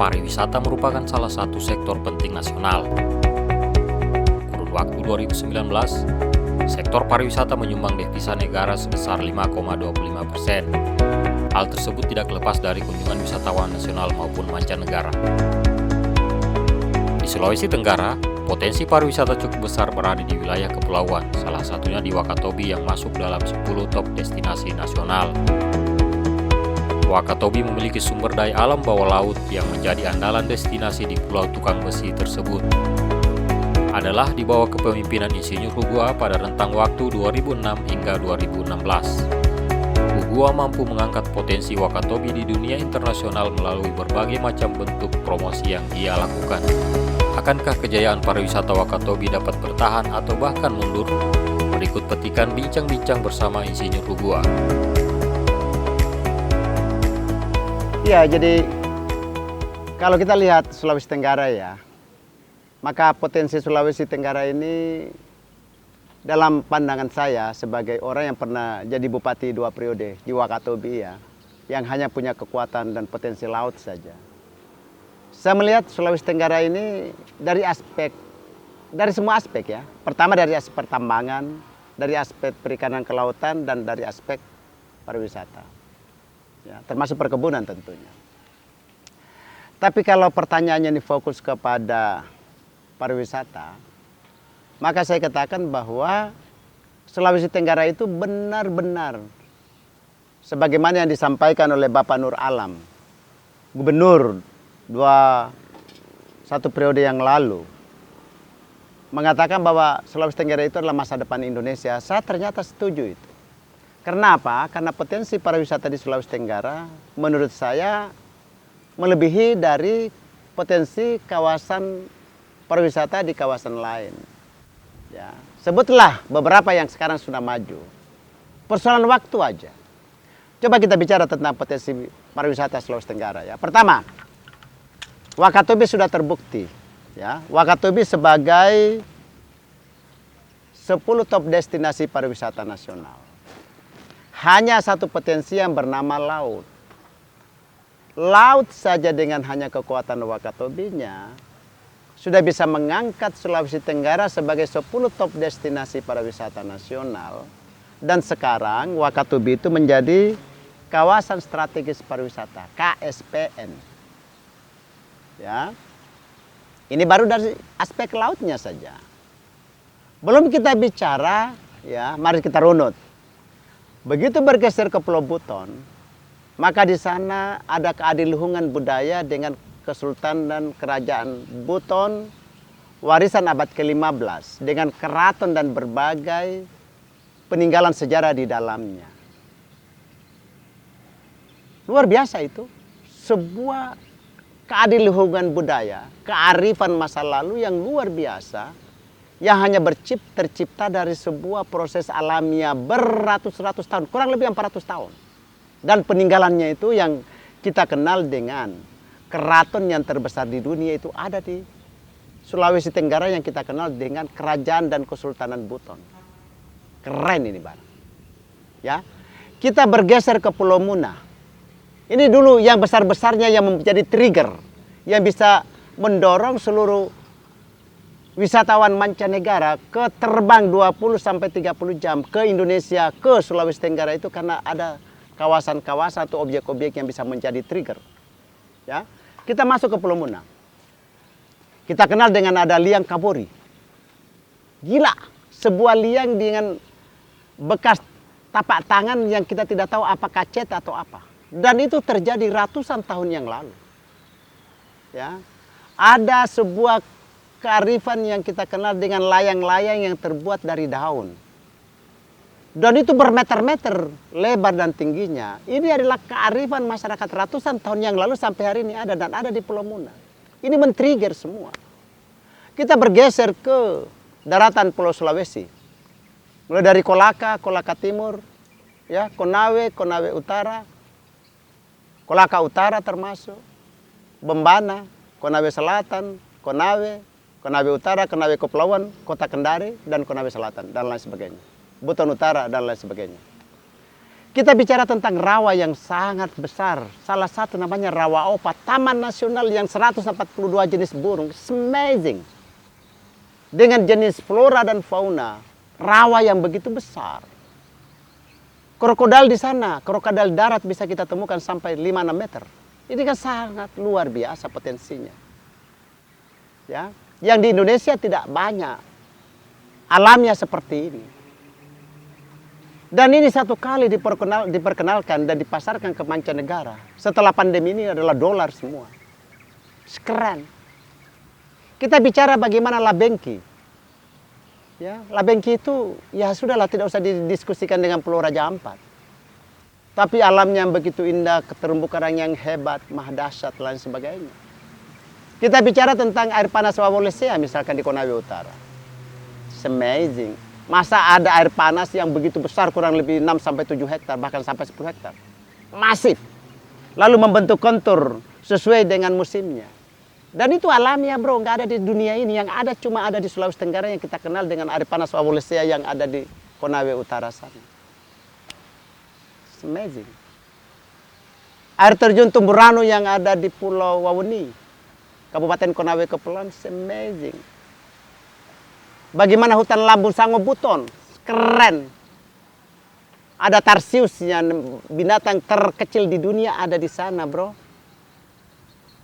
Pariwisata merupakan salah satu sektor penting nasional. Kurun waktu 2019, sektor pariwisata menyumbang devisa negara sebesar 5,25%. Hal tersebut tidak lepas dari kunjungan wisatawan nasional maupun mancanegara. Di Sulawesi Tenggara, potensi pariwisata cukup besar berada di wilayah kepulauan, salah satunya di Wakatobi yang masuk dalam 10 top destinasi nasional. Wakatobi memiliki sumber daya alam bawah laut yang menjadi andalan destinasi di Pulau Tukang Besi tersebut. Adalah di bawah kepemimpinan Insinyur Hugua pada rentang waktu 2006 hingga 2016. Hugua mampu mengangkat potensi Wakatobi di dunia internasional melalui berbagai macam bentuk promosi yang ia lakukan. Akankah kejayaan pariwisata Wakatobi dapat bertahan atau bahkan mundur? Berikut petikan bincang-bincang bersama Insinyur Hugua. Ya, jadi kalau kita lihat Sulawesi Tenggara ya, maka potensi Sulawesi Tenggara ini dalam pandangan saya sebagai orang yang pernah jadi bupati 2 periode di Wakatobi ya, yang hanya punya kekuatan dan potensi laut saja. Saya melihat Sulawesi Tenggara ini dari semua aspek ya. Pertama dari aspek pertambangan, dari aspek perikanan kelautan, dan dari aspek pariwisata. Ya, termasuk perkebunan tentunya. Tapi kalau pertanyaannya ini fokus kepada pariwisata, maka saya katakan bahwa Sulawesi Tenggara itu benar-benar sebagaimana yang disampaikan oleh Bapak Nur Alam, Gubernur satu periode yang lalu, mengatakan bahwa Sulawesi Tenggara itu adalah masa depan Indonesia. Saya ternyata setuju itu. Karena apa? Karena potensi pariwisata di Sulawesi Tenggara menurut saya melebihi dari potensi kawasan pariwisata di kawasan lain. Ya, sebutlah beberapa yang sekarang sudah maju. Persoalan waktu aja. Coba kita bicara tentang potensi pariwisata Sulawesi Tenggara ya. Pertama, Wakatobi sudah terbukti ya. Wakatobi sebagai 10 top destinasi pariwisata nasional. Hanya satu potensi yang bernama laut. Laut saja dengan hanya kekuatan Wakatobinya sudah bisa mengangkat Sulawesi Tenggara sebagai 10 top destinasi pariwisata nasional. Dan sekarang Wakatobi itu menjadi kawasan strategis pariwisata, KSPN. Ya. Ini baru dari aspek lautnya saja. Belum kita bicara, ya, mari kita runut. Begitu bergeser ke Pulau Buton, maka di sana ada keadiluhungan budaya dengan Kesultanan dan Kerajaan Buton, warisan abad ke-15, dengan keraton dan berbagai peninggalan sejarah di dalamnya. Luar biasa itu, sebuah keadiluhungan budaya, kearifan masa lalu yang luar biasa, yang hanya tercipta dari sebuah proses alamiah beratus-ratus tahun, kurang lebih 400 tahun. Dan peninggalannya itu yang kita kenal dengan keraton yang terbesar di dunia itu ada di Sulawesi Tenggara yang kita kenal dengan Kerajaan dan Kesultanan Buton. Keren ini Bang. Ya. Kita bergeser ke Pulau Muna. Ini dulu yang besar-besarnya yang menjadi trigger yang bisa mendorong seluruh wisatawan mancanegara ke terbang 20-30 jam ke Indonesia, ke Sulawesi Tenggara itu karena ada kawasan-kawasan atau objek-objek yang bisa menjadi trigger. Ya, kita masuk ke Pulau Muna. Kita kenal dengan ada liang Kabori. Gila, sebuah liang dengan bekas tapak tangan yang kita tidak tahu apakah cat atau apa. Dan itu terjadi ratusan tahun yang lalu. Ya, ada sebuah kearifan yang kita kenal dengan layang-layang yang terbuat dari daun. Dan itu bermeter-meter lebar dan tingginya. Ini adalah kearifan masyarakat ratusan tahun yang lalu sampai hari ini ada dan ada di Pulau Muna. Ini men-trigger semua. Kita bergeser ke daratan Pulau Sulawesi. Mulai dari Kolaka, Kolaka Timur, ya, Konawe, Konawe Utara, Kolaka Utara termasuk, Bembana, Konawe Selatan, Konawe, Konawe Utara, Konawe Kepulauan, Kota Kendari, dan Konawe Selatan, dan lain sebagainya. Buton Utara, dan lain sebagainya. Kita bicara tentang rawa yang sangat besar. Salah satu namanya Rawa Opa, taman nasional yang 142 jenis burung. It's amazing. Dengan jenis flora dan fauna, rawa yang begitu besar. Krokodil di sana, krokodil darat bisa kita temukan sampai 5-6 meter. Ini kan sangat luar biasa potensinya. Ya, yang di Indonesia tidak banyak alamnya seperti ini. Dan ini satu kali diperkenalkan dan dipasarkan ke mancanegara. Setelah pandemi ini adalah dolar semua. Keren. Kita bicara bagaimana Labengki. Ya, Labengki itu ya sudahlah, tidak usah didiskusikan dengan Pulau Raja Ampat. Tapi alamnya yang begitu indah, terumbu karang yang hebat, maha dahsyat, lain sebagainya. Kita bicara tentang air panas Wawolesea misalkan di Konawe Utara. It's amazing. Masa ada air panas yang begitu besar, kurang lebih 6-7 hektar, bahkan sampai 10 hektar. Masif. Lalu membentuk kontur sesuai dengan musimnya. Dan itu alamiah bro, nggak ada di dunia ini. Yang ada cuma ada di Sulawesi Tenggara yang kita kenal dengan air panas Wawolesea yang ada di Konawe Utara sana. It's amazing. Air terjun Tumburano yang ada di Pulau Wawuni, Kabupaten Konawe Kepulauan, it's amazing. Bagaimana hutan Lambung Sango Buton, keren. Ada tarsius yang binatang terkecil di dunia ada di sana bro.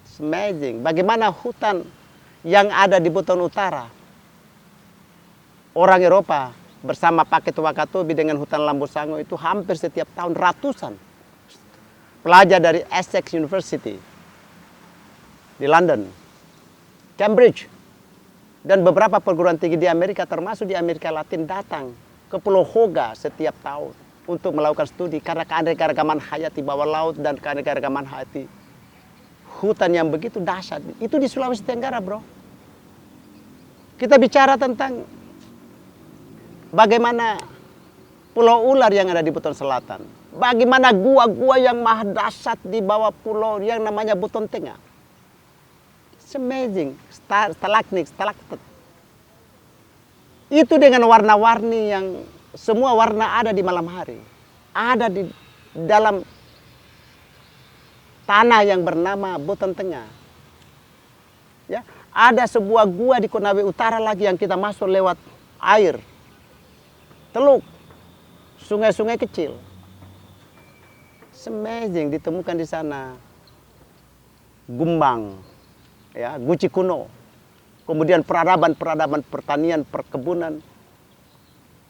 It's amazing. Bagaimana hutan yang ada di Buton Utara. Orang Eropa bersama Paket Wakatobi dengan hutan Lambung Sango itu hampir setiap tahun ratusan pelajar dari Essex University di London, Cambridge, dan beberapa perguruan tinggi di Amerika, termasuk di Amerika Latin, datang ke Pulau Hoga setiap tahun untuk melakukan studi karena keanekaragaman hayati bawah laut dan keanekaragaman hayati hutan yang begitu dahsyat. Itu di Sulawesi Tenggara bro. Kita bicara tentang bagaimana Pulau Ular yang ada di Buton Selatan. Bagaimana gua-gua yang maha dahsyat di bawah pulau yang namanya Buton Tengah. It's amazing. Stalagmit, stalaktit. Itu dengan warna-warni yang semua warna ada di malam hari. Ada di dalam tanah yang bernama Buton Tengah. Ya, ada sebuah gua di Konawe Utara lagi yang kita masuk lewat air, teluk, sungai-sungai kecil. It's amazing, ditemukan di sana Gumbang, ya, Guci kuno, kemudian peradaban pertanian, perkebunan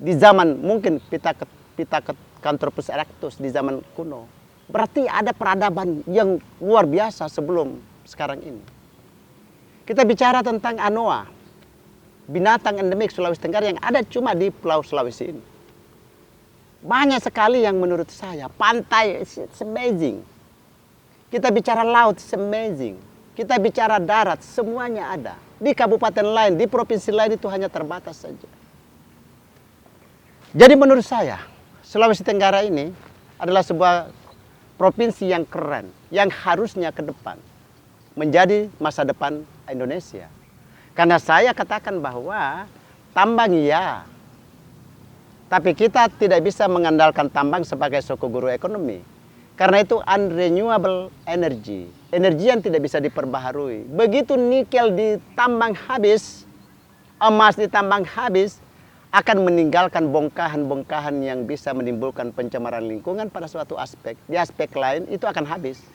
di zaman mungkin Pithecanthropus erectus di zaman kuno. Berarti ada peradaban yang luar biasa sebelum sekarang ini. Kita bicara tentang anoa, binatang endemik Sulawesi Tenggara yang ada cuma di Pulau Sulawesi ini. Banyak sekali yang menurut saya. Pantai, it's amazing. Kita bicara laut, it's amazing. Kita bicara darat, semuanya ada. Di kabupaten lain, di provinsi lain itu hanya terbatas saja. Jadi menurut saya, Sulawesi Tenggara ini adalah sebuah provinsi yang keren, yang harusnya ke depan menjadi masa depan Indonesia. Karena saya katakan bahwa tambang iya, tapi kita tidak bisa mengandalkan tambang sebagai suku guru ekonomi. Karena itu unrenewable energy, energi yang tidak bisa diperbaharui. Begitu nikel ditambang habis, emas ditambang habis, akan meninggalkan bongkahan-bongkahan yang bisa menimbulkan pencemaran lingkungan pada suatu aspek. Di aspek lain itu akan habis.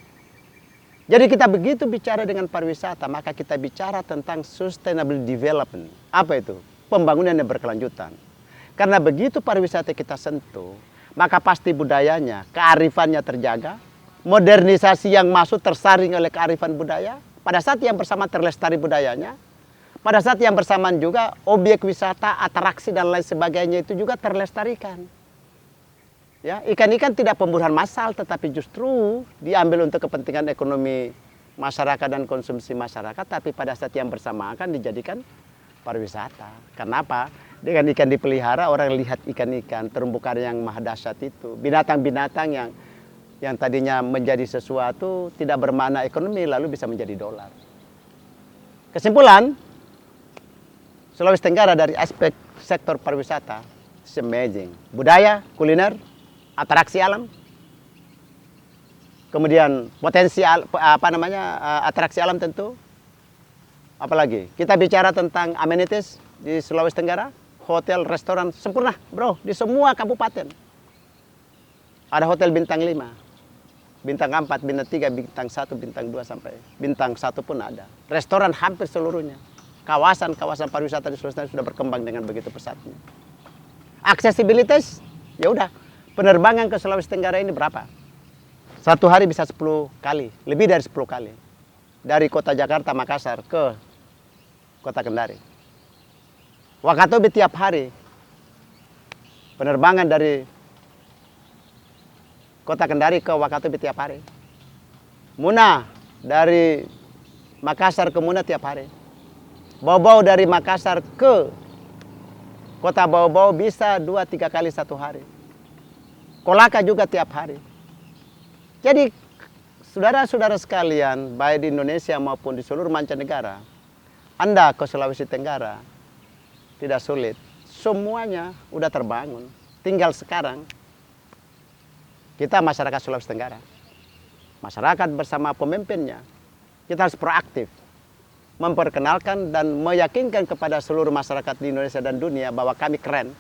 Jadi kita begitu bicara dengan pariwisata, maka kita bicara tentang sustainable development. Apa itu? Pembangunan yang berkelanjutan. Karena begitu pariwisata kita sentuh, maka pasti budayanya, kearifannya terjaga, modernisasi yang masuk tersaring oleh kearifan budaya, pada saat yang bersama terlestari budayanya, pada saat yang bersamaan juga objek wisata, atraksi dan lain sebagainya itu juga terlestarikan. Ya, ikan-ikan tidak pemburuan massal, tetapi justru diambil untuk kepentingan ekonomi masyarakat dan konsumsi masyarakat, tapi pada saat yang bersamaan akan dijadikan pariwisata. Kenapa? Dengan ikan dipelihara, orang lihat ikan-ikan, terumbu karang yang maha dahsyat itu, binatang-binatang yang tadinya menjadi sesuatu tidak bermakna ekonomi, lalu bisa menjadi dolar. Kesimpulan, Sulawesi Tenggara dari aspek sektor pariwisata, it's amazing. Budaya, kuliner, atraksi alam, kemudian potensi atraksi alam tentu. Apalagi kita bicara tentang amenities di Sulawesi Tenggara, hotel, restoran sempurna, bro, di semua kabupaten. Ada hotel bintang 5, bintang 4, bintang 3, bintang 1, bintang 2 sampai bintang 1 pun ada. Restoran hampir seluruhnya. Kawasan-kawasan pariwisata di Sulawesi Tenggara sudah berkembang dengan begitu pesatnya. Aksesibilitas, ya udah, penerbangan ke Sulawesi Tenggara ini berapa? Satu hari bisa 10 kali, lebih dari 10 kali. Dari kota Jakarta, Makassar ke Kota Kendari. Wakatobi tiap hari penerbangan dari Kota Kendari ke Wakatobi tiap hari. Muna dari Makassar ke Muna tiap hari. Bau-bau dari Makassar ke Kota Bau-bau bisa 2-3 kali satu hari. Kolaka juga tiap hari. Jadi saudara-saudara sekalian, baik di Indonesia maupun di seluruh mancanegara, Anda ke Sulawesi Tenggara tidak sulit. Semuanya udah terbangun. Tinggal sekarang kita masyarakat Sulawesi Tenggara, masyarakat bersama pemimpinnya, kita harus proaktif memperkenalkan dan meyakinkan kepada seluruh masyarakat di Indonesia dan dunia bahwa kami keren.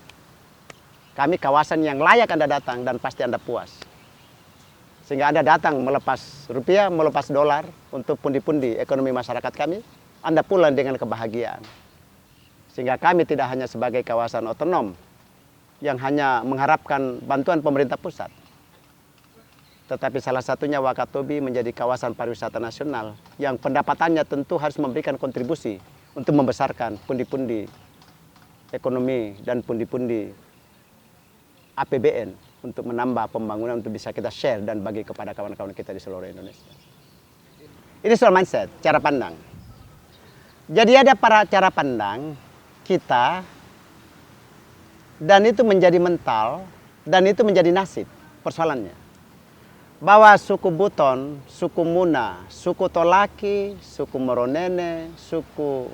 Kami kawasan yang layak Anda datang dan pasti Anda puas. Sehingga Anda datang melepas rupiah, melepas dolar untuk pundi-pundi ekonomi masyarakat kami, Anda pulang dengan kebahagiaan. Sehingga kami tidak hanya sebagai kawasan otonom yang hanya mengharapkan bantuan pemerintah pusat, tetapi salah satunya Wakatobi menjadi kawasan pariwisata nasional yang pendapatannya tentu harus memberikan kontribusi untuk membesarkan pundi-pundi ekonomi dan pundi-pundi APBN untuk menambah pembangunan untuk bisa kita share dan bagi kepada kawan-kawan kita di seluruh Indonesia. Ini soal mindset, cara pandang. Jadi ada cara pandang kita dan itu menjadi mental dan itu menjadi nasib persoalannya. Bahwa suku Buton, suku Muna, suku Tolaki, suku Moronene, suku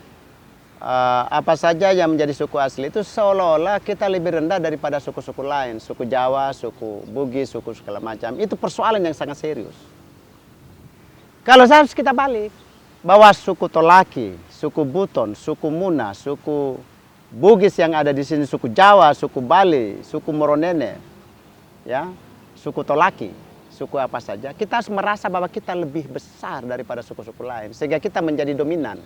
apa saja yang menjadi suku asli itu seolah-olah kita lebih rendah daripada suku-suku lain. Suku Jawa, suku Bugis, suku segala macam. Itu persoalan yang sangat serius. Kalau harus kita balik, bahwa suku Tolaki, suku Buton, suku Muna, suku Bugis yang ada di sini, suku Jawa, suku Bali, suku Moronene, ya, suku Tolaki, suku apa saja, kita harus merasa bahwa kita lebih besar daripada suku-suku lain, sehingga kita menjadi dominan.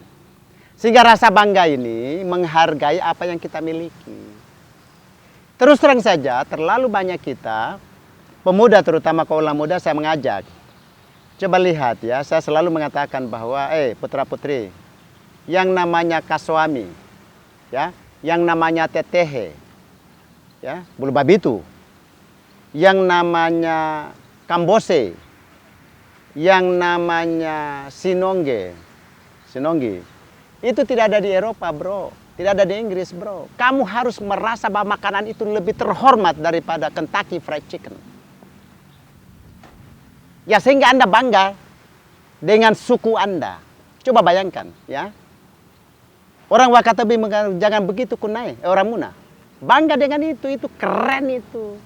Sehingga rasa bangga ini menghargai apa yang kita miliki. Terus terang saja, terlalu banyak kita, pemuda terutama kaula muda, saya mengajak. Coba lihat ya, saya selalu mengatakan bahwa, putra-putri, yang namanya Kaswami, ya, yang namanya Tetehe, ya, Bulu Babitu, yang namanya Kambose, yang namanya Sinonggi, itu tidak ada di Eropa, bro, tidak ada di Inggris, bro. Kamu harus merasa bahwa makanan itu lebih terhormat daripada Kentucky Fried Chicken. Ya, sehingga Anda bangga dengan suku Anda. Coba bayangkan, ya. Orang Wakatobi jangan begitu kunai, orang Muna. Bangga dengan itu keren itu.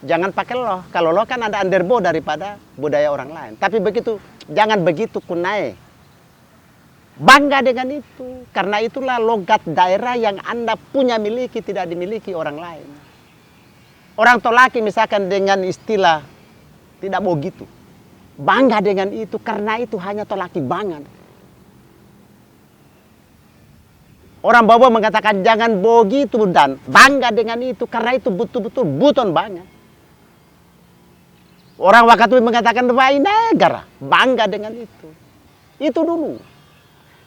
Jangan pakai loh. Kalau loh kan ada underbo daripada budaya orang lain. Tapi begitu, jangan begitu kunai. Bangga dengan itu. Karena itulah logat daerah yang Anda punya miliki, tidak dimiliki orang lain. Orang Tolaki misalkan dengan istilah tidak mau gitu. Bangga dengan itu, karena itu hanya Tolaki banget. Orang Bau-bau mengatakan jangan begitu dan bangga dengan itu, karena itu betul-betul Buton banget. Orang Wakatobi mengatakan wai negara, bangga dengan itu. Itu dulu.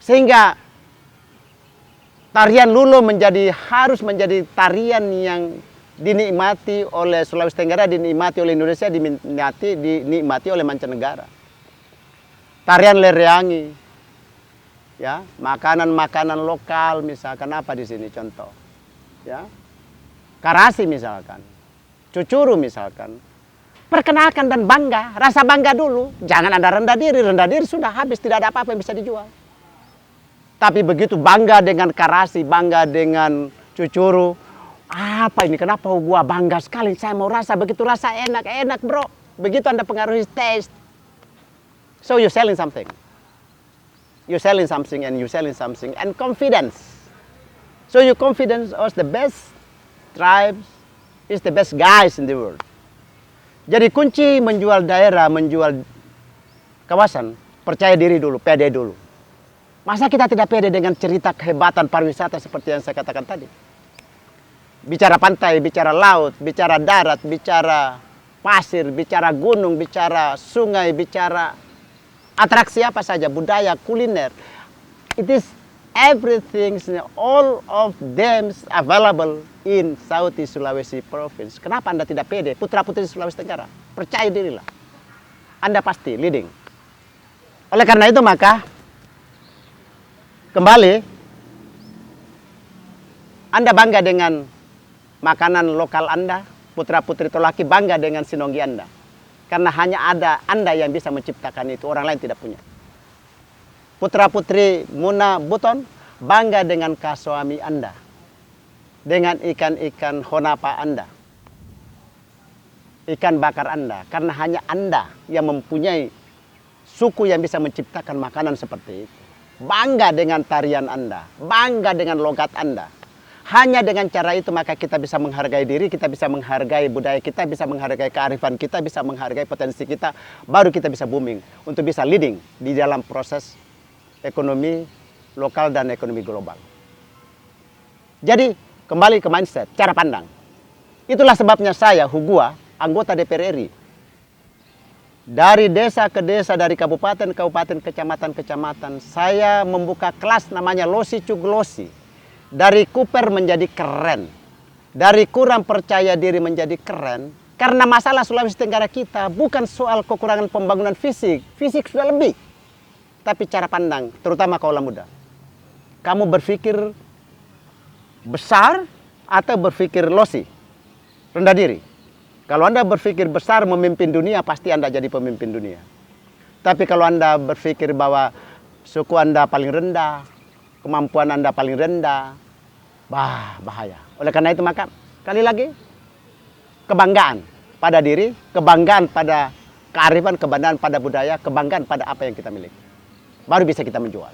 Sehingga tarian Lulo harus menjadi tarian yang dinikmati oleh Sulawesi Tenggara, dinikmati oleh Indonesia, dinikmati oleh mancanegara. Tarian Lereangi, ya, makanan-makanan lokal misalkan apa di sini contoh, ya, Karasi misalkan, Cucuru misalkan, perkenalkan dan bangga, rasa bangga dulu, jangan ada rendah diri sudah habis, tidak ada apa-apa yang bisa dijual. Tapi begitu bangga dengan Karasi, bangga dengan Cucuru, Apa ini? Kenapa gua bangga sekali? Saya mau rasa, begitu rasa enak bro. Begitu Anda pengaruhi taste. So you're selling something. You're selling something and you're selling something. And confidence. So your confidence is the best tribes, is the best guys in the world. Jadi kunci menjual daerah, menjual kawasan, percaya diri dulu, pede dulu. Masa kita tidak pede dengan cerita kehebatan pariwisata seperti yang saya katakan tadi? Bicara pantai, bicara laut, bicara darat, bicara pasir, bicara gunung, bicara sungai, bicara atraksi apa saja, budaya, kuliner. It is everything, all of them available in Southeast Sulawesi Province. Kenapa Anda tidak pede? Putra-putri Sulawesi Tenggara, percaya dirilah. Anda pasti leading. Oleh karena itu maka, kembali, Anda bangga dengan makanan lokal Anda, putra-putri Tolaki bangga dengan sinonggi Anda. Karena hanya ada Anda yang bisa menciptakan itu, orang lain tidak punya. Putra-putri Muna Buton bangga dengan kasuami Anda. Dengan ikan-ikan honapa Anda. Ikan bakar Anda. Karena hanya Anda yang mempunyai suku yang bisa menciptakan makanan seperti itu. Bangga dengan tarian Anda. Bangga dengan logat Anda. Hanya dengan cara itu maka kita bisa menghargai diri, kita bisa menghargai budaya kita, bisa menghargai kearifan kita, bisa menghargai potensi kita. Baru kita bisa booming untuk bisa leading di dalam proses ekonomi lokal dan ekonomi global. Jadi kembali ke mindset, cara pandang. Itulah sebabnya saya, Hugua, anggota DPR RI. Dari desa ke desa, dari kabupaten, kecamatan, saya membuka kelas namanya Losi Cuglosi. Dari kuper menjadi keren. Dari kurang percaya diri menjadi keren. Karena masalah Sulawesi Tenggara kita bukan soal kekurangan pembangunan fisik. Fisik sudah lebih. Tapi cara pandang, terutama kaulah muda. Kamu berpikir besar atau berpikir losi? Rendah diri. Kalau Anda berpikir besar memimpin dunia, pasti Anda jadi pemimpin dunia. Tapi kalau Anda berpikir bahwa suku Anda paling rendah, kemampuan Anda paling rendah, bahaya. Oleh karena itu maka, kali lagi, kebanggaan pada diri, kebanggaan pada kearifan, kebanggaan pada budaya, kebanggaan pada apa yang kita miliki. Baru bisa kita menjual.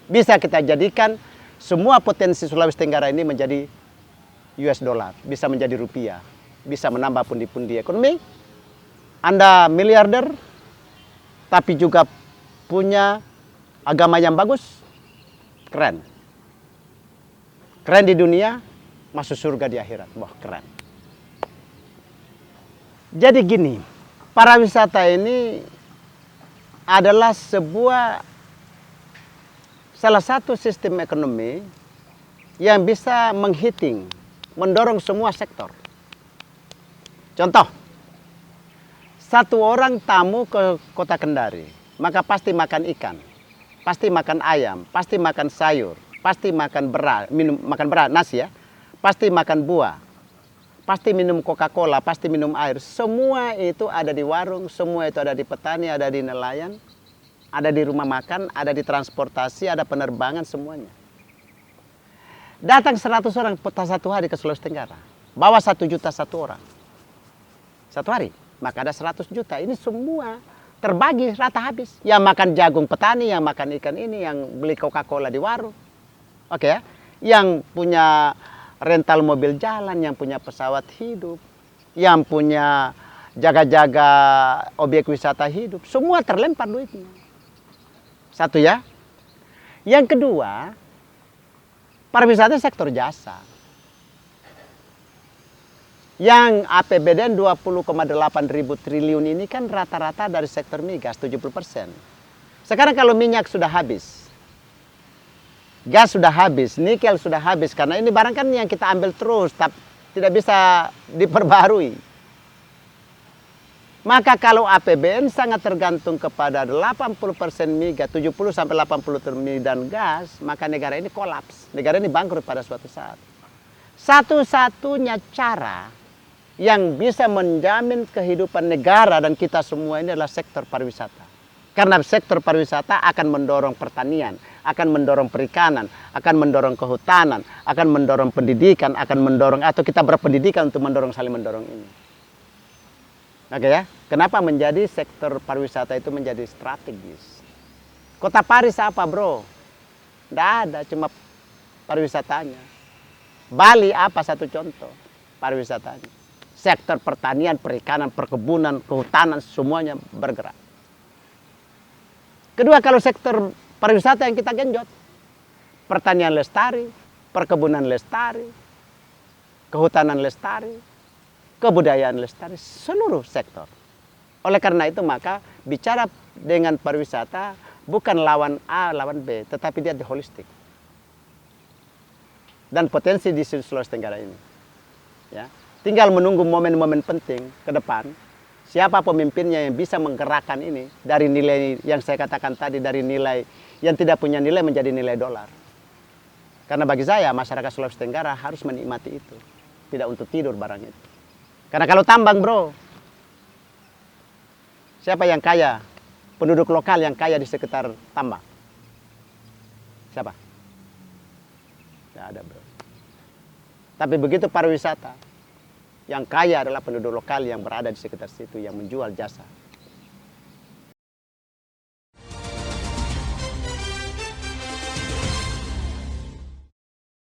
Bisa kita jadikan semua potensi Sulawesi Tenggara ini menjadi US dollar, bisa menjadi rupiah, bisa menambah pundi-pundi ekonomi. Anda miliarder, tapi juga punya agama yang bagus, keren. Keren di dunia, masuk surga di akhirat. Wah, keren. Jadi gini, pariwisata ini adalah salah satu sistem ekonomi yang bisa menghiting, mendorong semua sektor. Contoh, satu orang tamu ke kota Kendari, maka pasti makan ikan. Pasti makan ayam, pasti makan sayur, pasti makan beras, nasi ya, pasti makan buah, pasti minum Coca-Cola, pasti minum air. Semua itu ada di warung, semua itu ada di petani, ada di nelayan, ada di rumah makan, ada di transportasi, ada penerbangan, semuanya. Datang 100 orang satu hari ke Sulawesi Tenggara, bawa 1 juta satu orang. Satu hari, maka ada 100 juta. Ini semua terbagi rata habis. Yang makan jagung petani, yang makan ikan ini, yang beli Coca-Cola di warung. Oke ya. Yang punya rental mobil jalan, yang punya pesawat hidup, yang punya jaga-jaga objek wisata hidup. Semua terlempar duitnya. Satu ya. Yang kedua, pariwisata sektor jasa. Yang APBN 20,8 ribu triliun ini kan rata-rata dari sektor migas 70%. Sekarang kalau minyak sudah habis, gas sudah habis, nikel sudah habis, karena ini barang kan yang kita ambil terus, tapi tidak bisa diperbarui. Maka kalau APBN sangat tergantung kepada 80% migas, 70 sampai 80% dan gas, maka negara ini kolaps. Negara ini bangkrut pada suatu saat. Satu-satunya cara yang bisa menjamin kehidupan negara dan kita semua ini adalah sektor pariwisata. Karena sektor pariwisata akan mendorong pertanian, akan mendorong perikanan, akan mendorong kehutanan, akan mendorong pendidikan, akan mendorong, atau kita berpendidikan untuk mendorong saling mendorong ini. Oke ya, kenapa menjadi sektor pariwisata itu menjadi strategis? Kota Paris apa bro? Tidak ada, cuma pariwisatanya. Bali apa satu contoh pariwisatanya? Sektor pertanian, perikanan, perkebunan, kehutanan, semuanya bergerak. Kedua, kalau sektor pariwisata yang kita genjot, pertanian lestari, perkebunan lestari, kehutanan lestari, kebudayaan lestari, seluruh sektor. Oleh karena itu maka bicara dengan pariwisata bukan lawan A, lawan B, tetapi dia holistik. Dan potensi di Sulawesi Tenggara ini. Ya. Tinggal menunggu momen-momen penting ke depan. Siapa pemimpinnya yang bisa menggerakkan ini dari nilai yang saya katakan tadi, dari nilai yang tidak punya nilai menjadi nilai dolar. Karena bagi saya masyarakat Sulawesi Tenggara harus menikmati itu. Tidak untuk tidur barang itu. Karena kalau tambang bro, siapa yang kaya? Penduduk lokal yang kaya di sekitar tambang. Siapa? Tidak ada bro. Tapi begitu pariwisata, yang kaya adalah penduduk lokal yang berada di sekitar situ, yang menjual jasa.